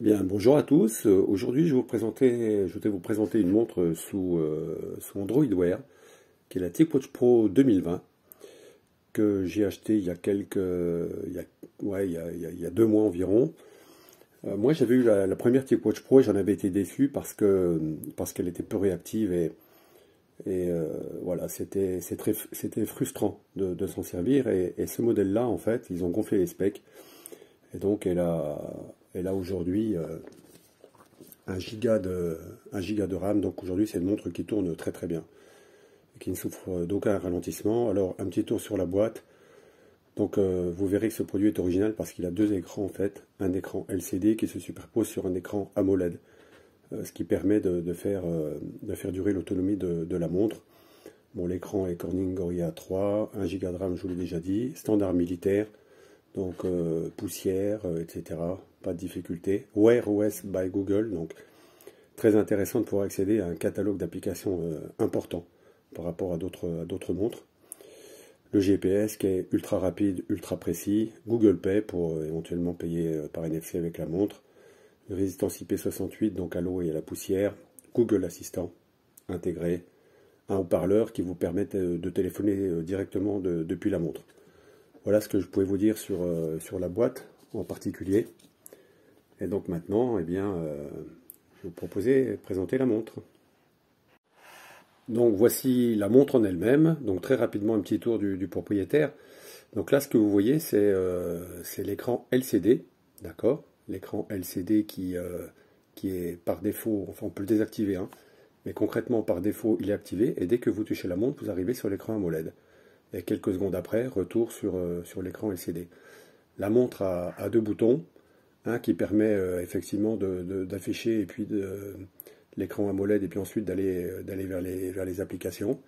Bien, bonjour à tous. Aujourd'hui, je vais vous présenter une montre sous Android Wear, qui est la TicWatch Pro 2020, que j'ai acheté il y a il y a 2 mois environ. Moi, j'avais eu la première TicWatch Pro et j'en avais été déçu parce qu'elle était peu réactive et voilà, c'était frustrant de s'en servir. Et ce modèle-là, en fait, ils ont gonflé les specs et donc elle a aujourd'hui 1 giga de RAM. Donc aujourd'hui, c'est une montre qui tourne très très bien et qui ne souffre d'aucun ralentissement. Alors, un petit tour sur la boîte. Donc vous verrez que ce produit est original parce qu'il a deux écrans en fait. Un écran LCD qui se superpose sur un écran AMOLED. Ce qui permet de faire durer l'autonomie de la montre. Bon, l'écran est Corning Gorilla 3, 1 Go de RAM, je vous l'ai déjà dit, standard militaire, donc poussière, etc. Pas de difficulté. Wear OS by Google, donc très intéressant de pouvoir accéder à un catalogue d'applications important par rapport à d'autres montres. Le GPS qui est ultra rapide, ultra précis. Google Pay pour éventuellement payer par NFC avec la montre. Résistance IP68, donc à l'eau et à la poussière. Google Assistant intégré. Un haut-parleur qui vous permet de téléphoner directement depuis la montre. Voilà ce que je pouvais vous dire sur la boîte en particulier. Et donc maintenant, eh bien, je vais vous proposer de présenter la montre. Donc voici la montre en elle-même. Donc très rapidement un petit tour du propriétaire. Donc là, ce que vous voyez, c'est l'écran LCD, d'accord? L'écran LCD qui est par défaut, enfin on peut le désactiver, hein, mais concrètement par défaut il est activé, et dès que vous touchez la montre, vous arrivez sur l'écran AMOLED. Et quelques secondes après, retour sur l'écran LCD. La montre a deux boutons, un qui permet effectivement d'afficher et puis l'écran AMOLED et puis ensuite d'aller vers les applications.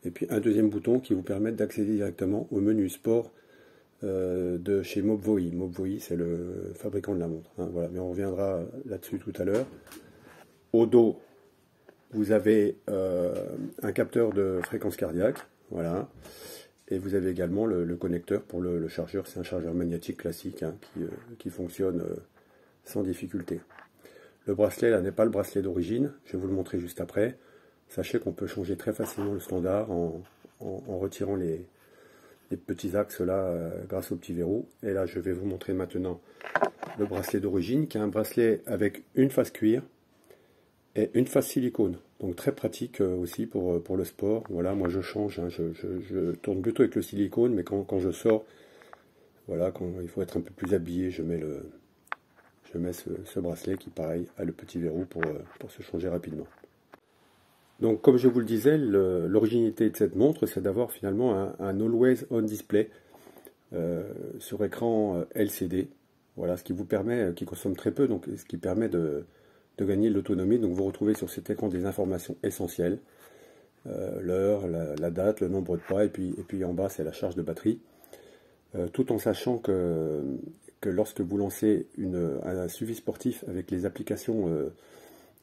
Et puis un deuxième bouton qui vous permet d'accéder directement au menu sport de chez Mobvoi. Mobvoi, c'est le fabricant de la montre, hein, voilà, mais on reviendra là-dessus tout à l'heure. Au dos, vous avez un capteur de fréquence cardiaque, voilà, et vous avez également le connecteur pour le chargeur. C'est un chargeur magnétique classique, hein, qui fonctionne sans difficulté. Le bracelet, là, n'est pas le bracelet d'origine, je vais vous le montrer juste après. Sachez qu'on peut changer très facilement le standard en retirant les petits axes là grâce au petit verrou. Et là, je vais vous montrer maintenant le bracelet d'origine, qui est un bracelet avec une face cuir et une face silicone. Donc très pratique aussi pour le sport. Voilà, moi je change, hein, je tourne plutôt avec le silicone, mais quand je sors, voilà, quand il faut être un peu plus habillé, je mets ce bracelet qui, pareil, a le petit verrou pour se changer rapidement. Donc, comme je vous le disais, l'originalité de cette montre, c'est d'avoir finalement un Always On Display sur écran LCD. Voilà, ce qui vous permet, qui consomme très peu, donc ce qui permet de gagner de l'autonomie. Donc, vous retrouvez sur cet écran des informations essentielles, l'heure, la date, le nombre de pas, et puis en bas, c'est la charge de batterie. Tout en sachant que lorsque vous lancez un suivi sportif avec les applications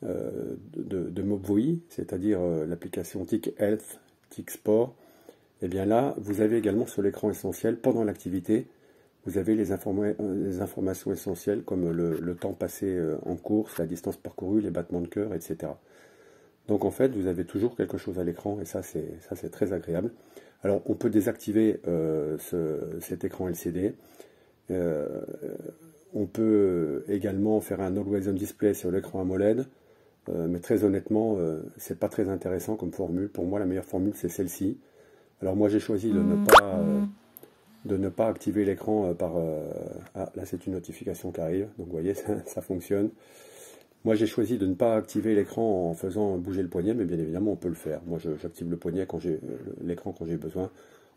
de Mobvoi, c'est-à-dire l'application Tic Health, Tic Sport, et bien là, vous avez également sur l'écran essentiel, pendant l'activité, vous avez les informations essentielles comme le temps passé en course, la distance parcourue, les battements de cœur, etc. Donc en fait, vous avez toujours quelque chose à l'écran, et ça c'est très agréable. Alors on peut désactiver cet écran LCD. On peut également faire un Always On Display sur l'écran AMOLED. Mais très honnêtement, c'est pas très intéressant comme formule. Pour moi, la meilleure formule, c'est celle-ci. Alors moi, j'ai choisi de ne pas activer l'écran par... Ah, là, c'est une notification qui arrive. Donc, vous voyez, ça fonctionne. Moi, j'ai choisi de ne pas activer l'écran en faisant bouger le poignet, mais bien évidemment, on peut le faire. Moi, j'active le poignet l'écran quand j'ai besoin,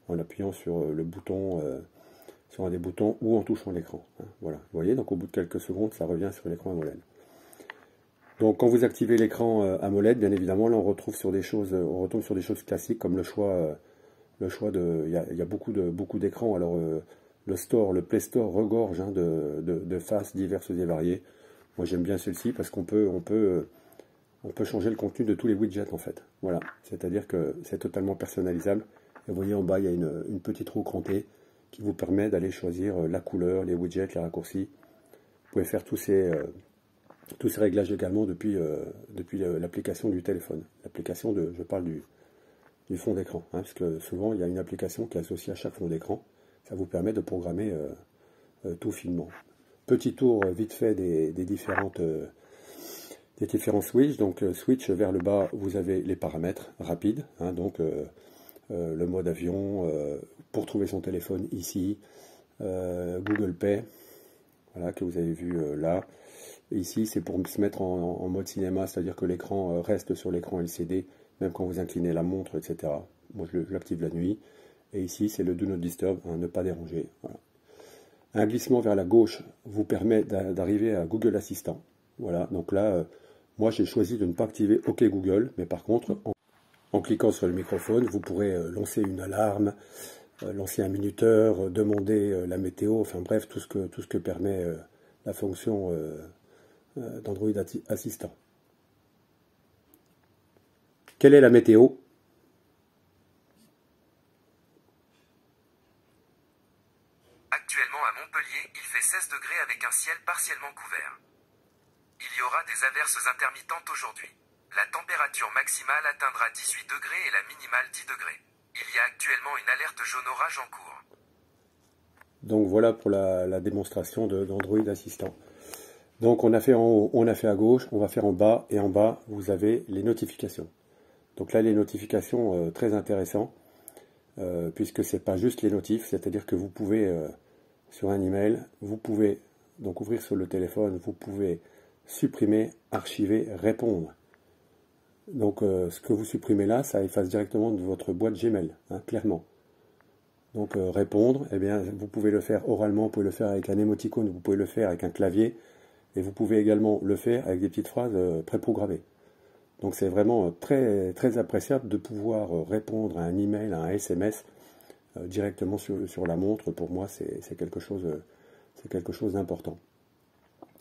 en appuyant sur le bouton, sur un des boutons, ou en touchant l'écran, hein, voilà. Vous voyez, donc au bout de quelques secondes, ça revient sur l'écran AMOLED. Donc quand vous activez l'écran AMOLED, bien évidemment, là on retombe sur des choses classiques comme le choix de, il y a beaucoup d'écrans. Alors le Play Store regorge, hein, de faces diverses et variées. Moi j'aime bien celle-ci parce qu'on peut changer le contenu de tous les widgets en fait. Voilà, c'est-à-dire que c'est totalement personnalisable. Et vous voyez en bas il y a une petite roue crantée qui vous permet d'aller choisir la couleur, les widgets, les raccourcis. Vous pouvez faire tous ces Tous ces réglages également depuis l'application du téléphone. Je parle du fond d'écran, hein, parce que souvent il y a une application qui est associée à chaque fond d'écran. Ça vous permet de programmer tout finement. Petit tour vite fait des différents switches. Donc switch vers le bas, vous avez les paramètres rapides, hein, donc le mode avion, pour trouver son téléphone ici, Google Pay, voilà, que vous avez vu là. Et ici, c'est pour se mettre en mode cinéma, c'est-à-dire que l'écran reste sur l'écran LCD, même quand vous inclinez la montre, etc. Moi, je l'active la nuit. Et ici, c'est le Do Not Disturb, hein, ne pas déranger. Voilà. Un glissement vers la gauche vous permet d'arriver à Google Assistant. Voilà, donc là, moi, j'ai choisi de ne pas activer OK Google, mais par contre, en cliquant sur le microphone, vous pourrez lancer une alarme, lancer un minuteur, demander la météo, enfin bref, tout ce que permet la fonction d'Android Assistant. Quelle est la météo? Actuellement à Montpellier, il fait 16 degrés avec un ciel partiellement couvert. Il y aura des averses intermittentes aujourd'hui. La température maximale atteindra 18 degrés et la minimale 10 degrés. Il y a actuellement une alerte jaune orage en cours. Donc voilà pour la démonstration d'Android Assistant. Donc on a fait en haut, on a fait à gauche, on va faire en bas, et en bas vous avez les notifications. Donc là les notifications, très intéressant, puisque c'est pas juste les notifs, c'est-à-dire que vous pouvez, sur un email, vous pouvez donc ouvrir sur le téléphone, vous pouvez supprimer, archiver, répondre. Donc ce que vous supprimez là, ça efface directement de votre boîte Gmail, hein, clairement. Donc répondre, eh bien, vous pouvez le faire oralement, vous pouvez le faire avec un émoticône, vous pouvez le faire avec un clavier, et vous pouvez également le faire avec des petites phrases préprogrammées. Donc c'est vraiment très, très appréciable de pouvoir répondre à un email, à un SMS directement sur la montre. Pour moi, c'est quelque chose d'important.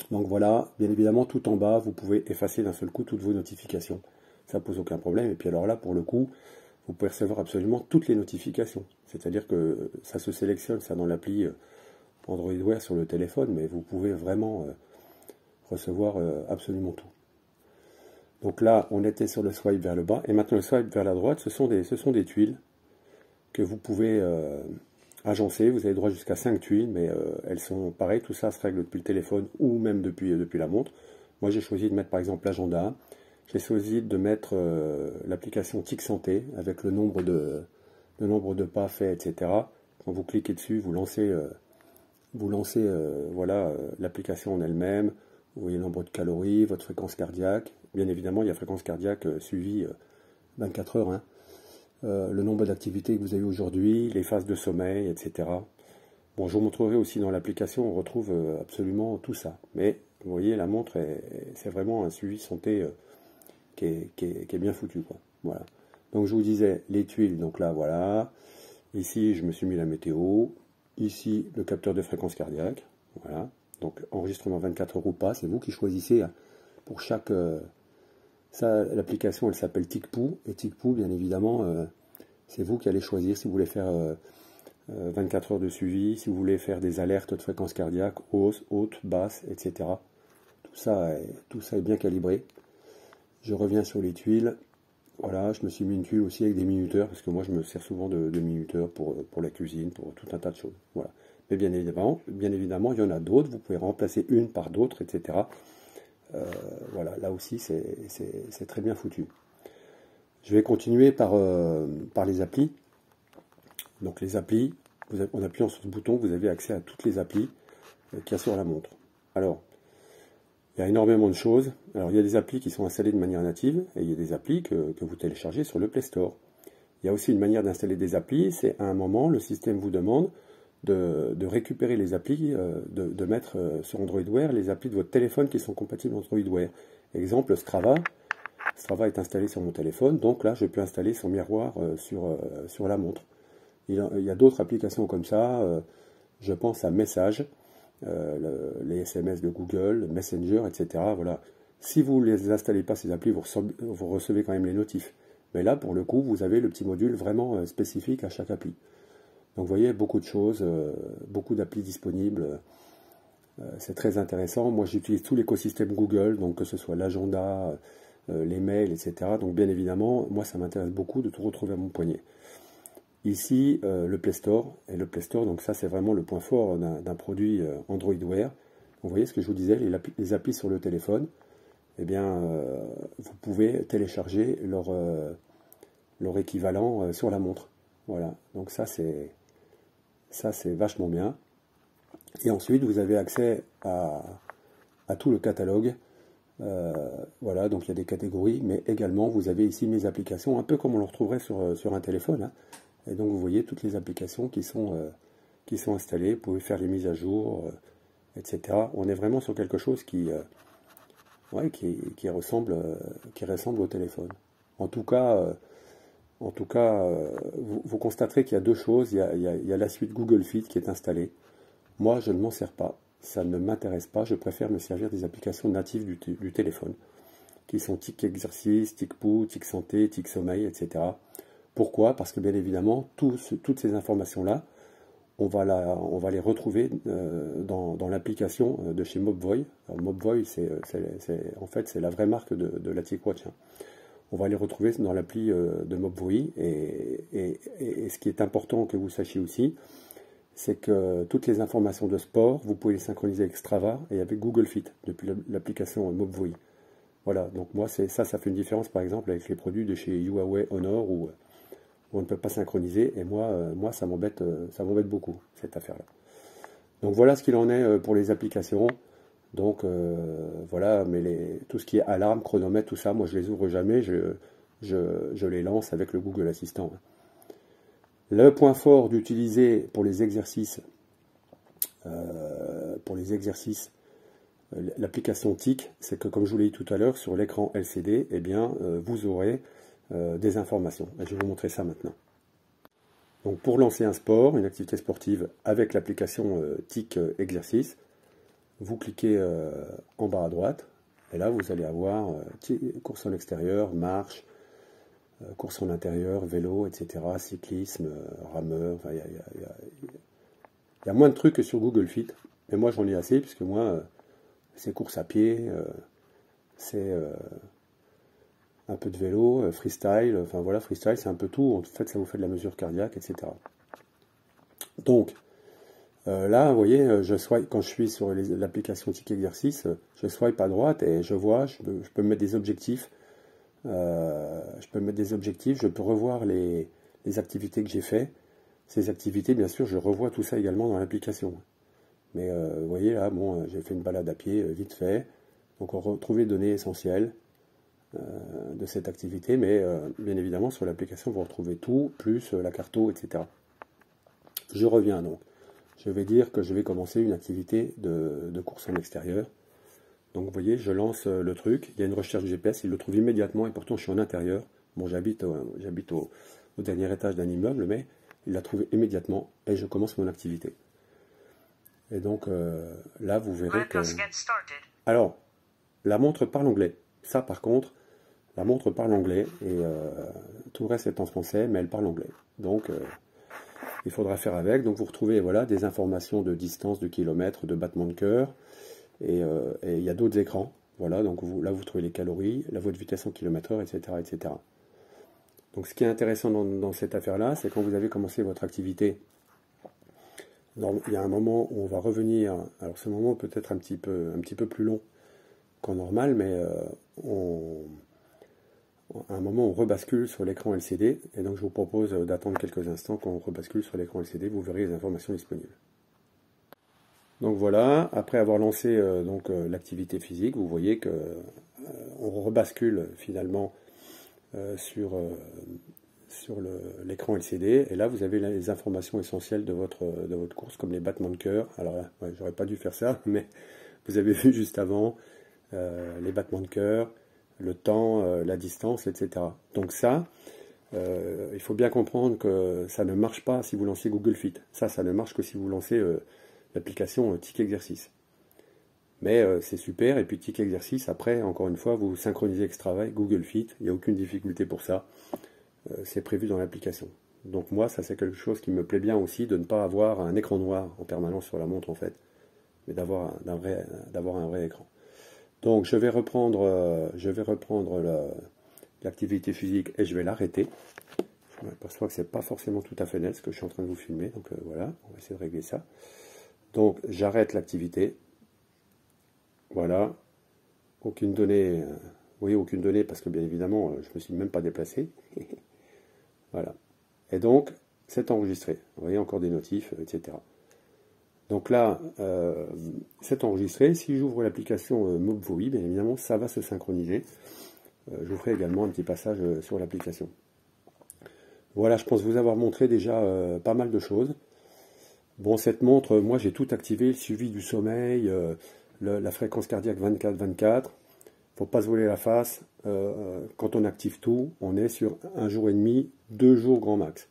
Donc voilà, bien évidemment, tout en bas, vous pouvez effacer d'un seul coup toutes vos notifications. Ça pose aucun problème. Et puis alors là, pour le coup, vous pouvez recevoir absolument toutes les notifications. C'est-à-dire que ça se sélectionne, ça, dans l'appli Android Wear sur le téléphone, mais vous pouvez vraiment recevoir absolument tout. Donc là, on était sur le swipe vers le bas, et maintenant le swipe vers la droite, ce sont des tuiles que vous pouvez agencer. Vous avez droit jusqu'à 5 tuiles, mais elles sont pareilles, tout ça se règle depuis le téléphone ou même depuis la montre. Moi, j'ai choisi de mettre par exemple l'agenda. J'ai choisi de mettre l'application Tic Santé avec le nombre de pas faits, etc. Quand vous cliquez dessus, vous lancez voilà, l'application en elle-même. Vous voyez le nombre de calories, votre fréquence cardiaque. Bien évidemment, il y a fréquence cardiaque suivie 24 heures. Hein. Le nombre d'activités que vous avez aujourd'hui, les phases de sommeil, etc. Bon, je vous montrerai aussi dans l'application, on retrouve absolument tout ça. Mais vous voyez, la montre, c'est vraiment un suivi santé qui est bien foutu, quoi. Voilà. Donc je vous disais, les tuiles, donc là, voilà. Ici, je me suis mis la météo. Ici, le capteur de fréquence cardiaque. Voilà. Donc enregistrement 24 heures ou pas, c'est vous qui choisissez hein, pour chaque... ça, l'application, elle s'appelle TicPoo. Et TicPoo, bien évidemment, c'est vous qui allez choisir si vous voulez faire 24 heures de suivi, si vous voulez faire des alertes de fréquence cardiaque, hausse, haute, basse, etc. Tout ça est bien calibré. Je reviens sur les tuiles. Voilà, je me suis mis une tuile aussi avec des minuteurs, parce que moi je me sers souvent de minuteurs pour la cuisine, pour tout un tas de choses. Voilà. Mais bien évidemment, il y en a d'autres, vous pouvez remplacer une par d'autres, etc. Voilà, là aussi c'est très bien foutu. Je vais continuer par les applis. Donc les applis, en appuyant sur ce bouton, vous avez accès à toutes les applis qu'il y a sur la montre. Alors, il y a énormément de choses. Alors, il y a des applis qui sont installées de manière native, et il y a des applis que vous téléchargez sur le Play Store. Il y a aussi une manière d'installer des applis, c'est à un moment, le système vous demande de récupérer les applis, de mettre sur Android Wear les applis de votre téléphone qui sont compatibles Android Wear. Exemple, Strava. Strava est installé sur mon téléphone, donc là, je peux installer son miroir sur la montre. Il y a d'autres applications comme ça, je pense à Message, les SMS de Google, Messenger, etc. Voilà. Si vous ne les installez pas, ces applis, vous recevez quand même les notifs. Mais là, pour le coup, vous avez le petit module vraiment spécifique à chaque appli. Donc vous voyez, beaucoup de choses, beaucoup d'applis disponibles. C'est très intéressant. Moi, j'utilise tout l'écosystème Google, donc que ce soit l'agenda, les mails, etc. Donc, bien évidemment, moi, ça m'intéresse beaucoup de tout retrouver à mon poignet. Ici, le Play Store. Et le Play Store, donc ça, c'est vraiment le point fort d'un produit Android Wear. Vous voyez ce que je vous disais, les applis sur le téléphone, eh bien, vous pouvez télécharger leur équivalent sur la montre. Voilà, donc ça, c'est vachement bien. Et ensuite, vous avez accès à tout le catalogue. Voilà, donc il y a des catégories, mais également, vous avez ici mes applications, un peu comme on le retrouverait sur un téléphone, hein. Et donc, vous voyez toutes les applications qui sont installées. Vous pouvez faire les mises à jour, etc. On est vraiment sur quelque chose ouais, qui ressemble au téléphone. En tout cas, vous constaterez qu'il y a deux choses. Il y a la suite Google Fit qui est installée. Moi, je ne m'en sers pas. Ça ne m'intéresse pas. Je préfère me servir des applications natives du téléphone, qui sont Tic Exercice, Tic Pouls, Tic Santé, Tic Sommeil, etc. Pourquoi? Parce que bien évidemment, toutes ces informations-là, on va les retrouver dans l'application de chez Mobvoi. Alors, Mobvoi, en fait, c'est la vraie marque de la TicWatch, hein. On va les retrouver dans l'appli de Mobvoi. Et ce qui est important que vous sachiez aussi, c'est que toutes les informations de sport, vous pouvez les synchroniser avec Strava et avec Google Fit depuis l'application Mobvoi. Voilà, donc moi, ça fait une différence par exemple avec les produits de chez Huawei, Honor où on ne peut pas synchroniser. Et moi ça m'embête beaucoup, cette affaire-là. Donc voilà ce qu'il en est pour les applications. Donc voilà, mais tout ce qui est alarme, chronomètre, tout ça, moi je les ouvre jamais, je les lance avec le Google Assistant. Le point fort d'utiliser pour les exercices, l'application TIC, c'est que comme je vous l'ai dit tout à l'heure, sur l'écran LCD, eh bien, vous aurez des informations. Et je vais vous montrer ça maintenant. Donc pour lancer un sport, une activité sportive avec l'application TIC Exercice, vous cliquez en bas à droite, et là vous allez avoir course en extérieur, marche, course en intérieur, vélo, etc., cyclisme, rameur, enfin, il y a moins de trucs que sur Google Fit, mais moi j'en ai assez, puisque moi, c'est course à pied, c'est un peu de vélo, freestyle, enfin voilà, freestyle c'est un peu tout, en fait ça vous fait de la mesure cardiaque, etc. Donc, là, vous voyez, quand je suis sur l'application Tic Exercice, je swipe à droite et je vois, je peux me mettre des objectifs. Je peux revoir les activités que j'ai fait. Ces activités, bien sûr, je revois tout ça également dans l'application. Mais vous voyez là, bon, j'ai fait une balade à pied vite fait. Donc on retrouve les données essentielles de cette activité, mais bien évidemment sur l'application vous retrouvez tout, plus la carto, etc. Je reviens donc. Je vais dire que je vais commencer une activité de course en extérieur. Donc vous voyez, je lance le truc, il y a une recherche GPS, il le trouve immédiatement, et pourtant je suis en intérieur. Bon, j'habite au dernier étage d'un immeuble, mais il l'a trouvé immédiatement, et je commence mon activité. Et donc là, vous verrez que... Alors, la montre parle anglais. Ça, par contre, la montre parle anglais, et tout le reste est en français, mais elle parle anglais. Donc, il faudra faire avec. Donc vous retrouvez voilà, des informations de distance, de kilomètres, de battements de cœur, et il y a d'autres écrans. Voilà, donc là vous trouvez les calories, votre vitesse en km/h, etc., etc. Donc ce qui est intéressant dans cette affaire-là, c'est quand vous avez commencé votre activité, il y a un moment où on va revenir, alors ce moment peut être un petit peu plus long qu'en normal, mais à un moment on rebascule sur l'écran LCD, et donc je vous propose d'attendre quelques instants quand on rebascule sur l'écran LCD, vous verrez les informations disponibles. Donc voilà, après avoir lancé l'activité physique, vous voyez que on rebascule finalement sur l'écran LCD, et là vous avez les informations essentielles de votre course, comme les battements de cœur. Alors là, ouais, j'aurais pas dû faire ça, mais vous avez vu juste avant les battements de cœur, le temps, la distance, etc. Donc ça, il faut bien comprendre que ça ne marche pas si vous lancez Google Fit. Ça ne marche que si vous lancez l'application Tic Exercice. Mais c'est super, et puis Tic Exercice, après, encore une fois, vous synchronisez avec Strava, Google Fit, il n'y a aucune difficulté pour ça. C'est prévu dans l'application. Donc moi, ça c'est quelque chose qui me plaît bien aussi, de ne pas avoir un écran noir en permanence sur la montre en fait. mais d'avoir un vrai écran. Donc je vais reprendre l'activité physique et je vais l'arrêter. Je m'aperçois que c'est pas forcément tout à fait net ce que je suis en train de vous filmer, donc voilà, on va essayer de régler ça. Donc j'arrête l'activité, voilà, aucune donnée, vous voyez, aucune donnée parce que bien évidemment je me suis même pas déplacé, voilà. Et donc c'est enregistré, vous voyez encore des notifs, etc. Donc là, c'est enregistré. Si j'ouvre l'application Mobvoi, bien évidemment, ça va se synchroniser. Je vous ferai également un petit passage sur l'application. Voilà, je pense vous avoir montré déjà pas mal de choses. Bon, cette montre, moi j'ai tout activé, le suivi du sommeil, la fréquence cardiaque 24-24. Faut pas se voler la face. Quand on active tout, on est sur 1 jour et demi, 2 jours grand max.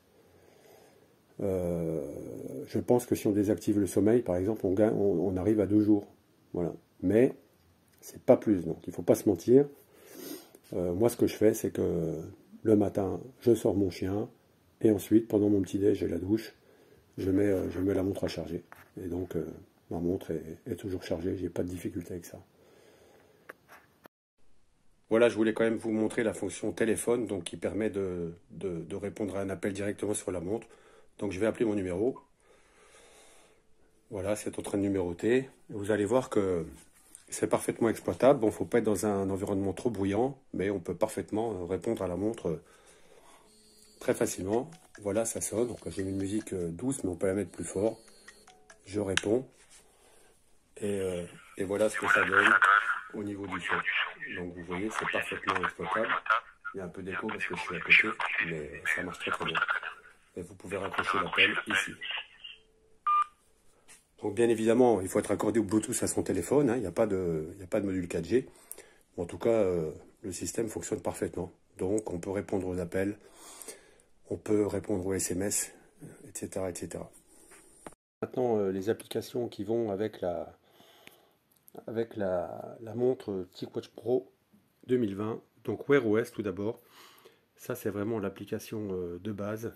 Je pense que si on désactive le sommeil, par exemple, on arrive à 2 jours. Voilà. Mais c'est pas plus, donc il ne faut pas se mentir. Moi, ce que je fais, c'est que le matin, je sors mon chien, et ensuite, pendant mon petit déj et la douche, je mets la montre à charger. Et donc, ma montre est toujours chargée, j'ai pas de difficulté avec ça. Voilà, je voulais quand même vous montrer la fonction téléphone, donc qui permet de répondre à un appel directement sur la montre. Donc je vais appeler mon numéro. Voilà, c'est en train de numéroter. Vous allez voir que c'est parfaitement exploitable. Bon, il ne faut pas être dans un environnement trop bruyant, mais on peut parfaitement répondre à la montre très facilement. Voilà, ça sonne. Donc j'ai mis une musique douce, mais on peut la mettre plus fort. Je réponds. Et voilà ce que ça donne au niveau du son. Donc vous voyez, c'est parfaitement exploitable. Il y a un peu d'écho parce que je suis à côté, mais ça marche très très bien. Et vous pouvez raccrocher l'appel ici. Donc bien évidemment, il faut être accordé au Bluetooth à son téléphone, hein, il n'y a pas de module 4G. En tout cas, le système fonctionne parfaitement. Donc on peut répondre aux appels, on peut répondre aux SMS, etc. etc. Maintenant, les applications qui vont avec la montre TicWatch Pro 2020. Donc Wear OS tout d'abord. Ça c'est vraiment l'application de base,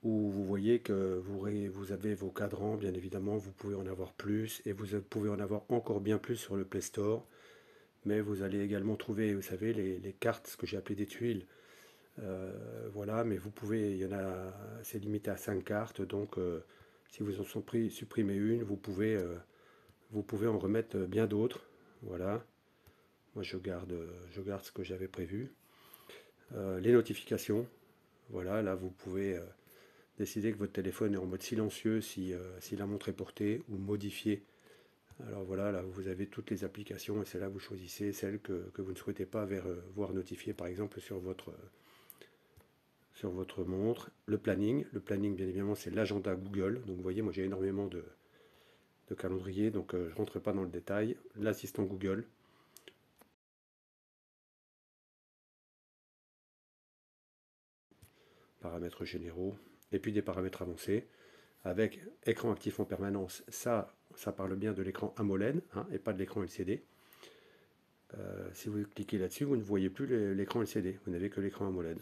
où vous voyez que vous avez vos cadrans, bien évidemment, vous pouvez en avoir plus, et vous pouvez en avoir encore bien plus sur le Play Store, mais vous allez également trouver, vous savez, les cartes, ce que j'ai appelé des tuiles, voilà, mais vous pouvez, c'est limité à 5 cartes, donc si vous en supprimez une, vous pouvez en remettre bien d'autres, voilà, moi je garde ce que j'avais prévu. Les notifications, voilà, là vous pouvez décider que votre téléphone est en mode silencieux si la montre est portée, ou modifier. Alors voilà, là vous avez toutes les applications et c'est là que vous choisissez celles que vous ne souhaitez pas voir notifiées, par exemple sur votre montre. Le planning bien évidemment c'est l'agenda Google, donc vous voyez moi j'ai énormément de calendrier, donc je ne rentre pas dans le détail. L'assistant Google, paramètres généraux, et puis des paramètres avancés, avec écran actif en permanence. Ça parle bien de l'écran AMOLED, hein, et pas de l'écran LCD. Si vous cliquez là-dessus, vous ne voyez plus l'écran LCD, vous n'avez que l'écran AMOLED.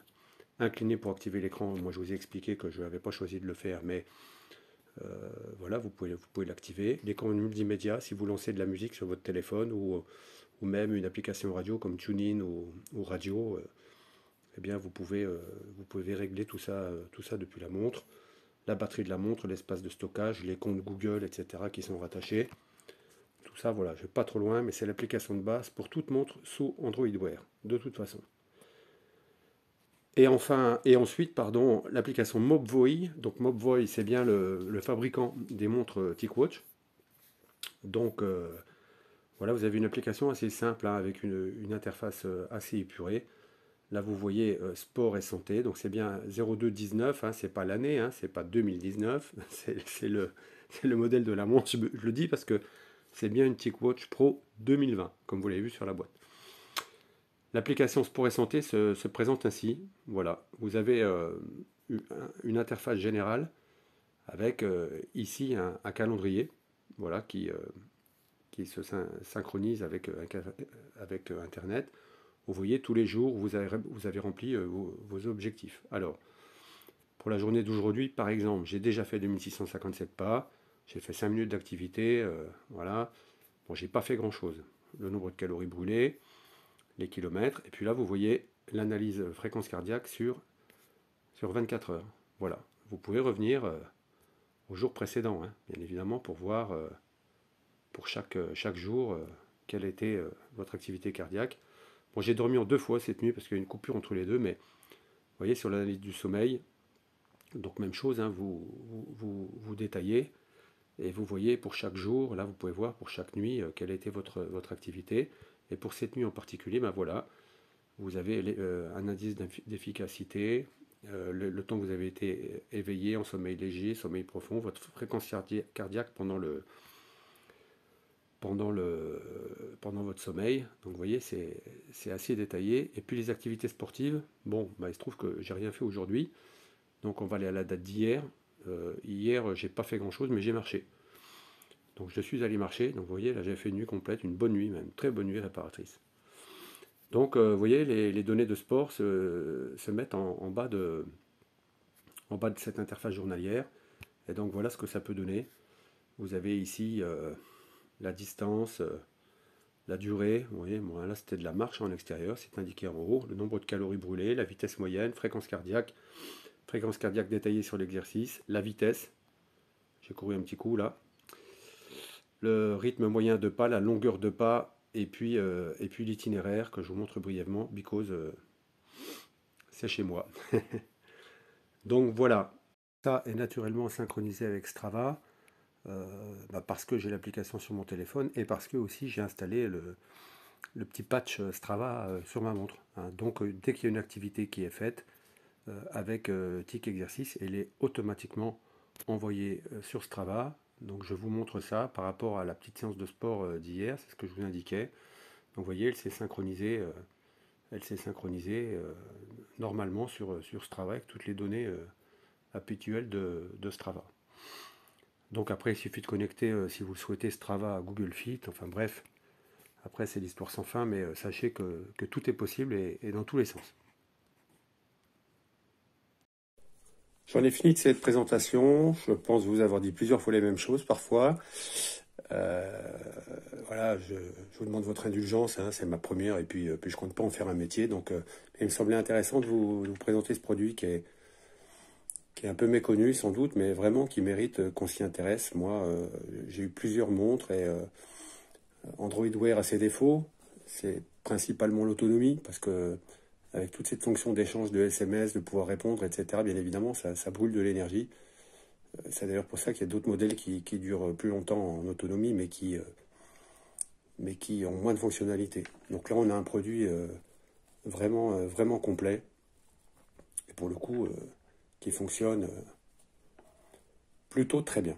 Incliné pour activer l'écran, moi je vous ai expliqué que je n'avais pas choisi de le faire, mais voilà, vous pouvez l'activer. L'écran multimédia, si vous lancez de la musique sur votre téléphone, ou même une application radio comme TuneIn ou Radio, eh bien vous pouvez régler tout ça depuis la montre. La batterie de la montre, l'espace de stockage, les comptes Google, etc. qui sont rattachés. Tout ça, voilà, je ne vais pas trop loin, mais c'est l'application de base pour toute montre sous Android Wear, de toute façon. Et ensuite, l'application Mobvoi. Donc Mobvoi, c'est bien le fabricant des montres TicWatch. Donc voilà, vous avez une application assez simple, hein, avec une interface assez épurée. Là, vous voyez sport et santé, donc c'est bien 0219, hein, c'est pas l'année, hein, c'est pas 2019, c'est le modèle de la montre. Je le dis parce que c'est bien une TicWatch Pro 2020, comme vous l'avez vu sur la boîte. L'application sport et santé se présente ainsi. Voilà, vous avez une interface générale avec ici un calendrier, voilà, qui se synchronise avec Internet. Vous voyez, tous les jours, vous avez rempli vos objectifs. Alors, pour la journée d'aujourd'hui, par exemple, j'ai déjà fait 2657 pas. J'ai fait 5 minutes d'activité, voilà. Bon, j'ai pas fait grand-chose. Le nombre de calories brûlées, les kilomètres, et puis là, vous voyez l'analyse fréquence cardiaque sur 24 heures. Voilà. Vous pouvez revenir au jour précédent, hein, bien évidemment, pour voir pour chaque jour quelle était votre activité cardiaque. Bon, j'ai dormi en 2 fois cette nuit parce qu'il y a une coupure entre les deux, mais vous voyez sur l'analyse du sommeil, donc même chose, hein, vous détaillez et vous voyez pour chaque jour, là vous pouvez voir pour chaque nuit quelle était votre activité. Et pour cette nuit en particulier, ben voilà, vous avez un indice d'efficacité, le temps que vous avez été éveillé en sommeil léger, sommeil profond, votre fréquence cardiaque pendant votre sommeil. Donc vous voyez, c'est assez détaillé. Et puis les activités sportives, bon, bah, il se trouve que j'ai rien fait aujourd'hui. Donc on va aller à la date d'hier. Hier, j'ai pas fait grand-chose, mais j'ai marché. Donc je suis allé marcher. Donc vous voyez, là j'ai fait une nuit complète, une bonne nuit même, très bonne nuit réparatrice. Donc vous voyez, les données de sport se mettent en bas de cette interface journalière. Et donc voilà ce que ça peut donner. Vous avez ici la distance, la durée. Vous voyez, moi là c'était de la marche en extérieur, c'est indiqué en haut. Le nombre de calories brûlées, la vitesse moyenne, fréquence cardiaque détaillée sur l'exercice, la vitesse. J'ai couru un petit coup là. Le rythme moyen de pas, la longueur de pas, et puis l'itinéraire que je vous montre brièvement, because c'est chez moi. Donc voilà, ça est naturellement synchronisé avec Strava, parce que j'ai l'application sur mon téléphone et parce que aussi j'ai installé le petit patch Strava sur ma montre. Hein. Donc dès qu'il y a une activité qui est faite avec tic exercice, elle est automatiquement envoyée sur Strava. Donc je vous montre ça par rapport à la petite séance de sport d'hier, c'est ce que je vous indiquais. Donc vous voyez, elle s'est synchronisée, normalement sur Strava avec toutes les données habituelles de Strava. Donc après, il suffit de connecter, si vous le souhaitez, Strava à Google Fit. Enfin bref, après c'est l'histoire sans fin, mais sachez que tout est possible et dans tous les sens. J'en ai fini de cette présentation. Je pense vous avoir dit plusieurs fois les mêmes choses parfois. Voilà, je vous demande votre indulgence, hein, c'est ma première et puis je compte pas en faire un métier. Donc il me semblait intéressant de vous présenter ce produit qui est un peu méconnu sans doute, mais vraiment qui mérite qu'on s'y intéresse. Moi, j'ai eu plusieurs montres et Android Wear a ses défauts. C'est principalement l'autonomie parce que avec toute cette fonction d'échange de SMS, de pouvoir répondre, etc., bien évidemment, ça brûle de l'énergie. C'est d'ailleurs pour ça qu'il y a d'autres modèles qui durent plus longtemps en autonomie, mais qui ont moins de fonctionnalités. Donc là, on a un produit vraiment complet, et pour le coup, qui fonctionne plutôt très bien.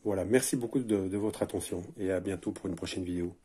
Voilà, merci beaucoup de votre attention, et à bientôt pour une prochaine vidéo.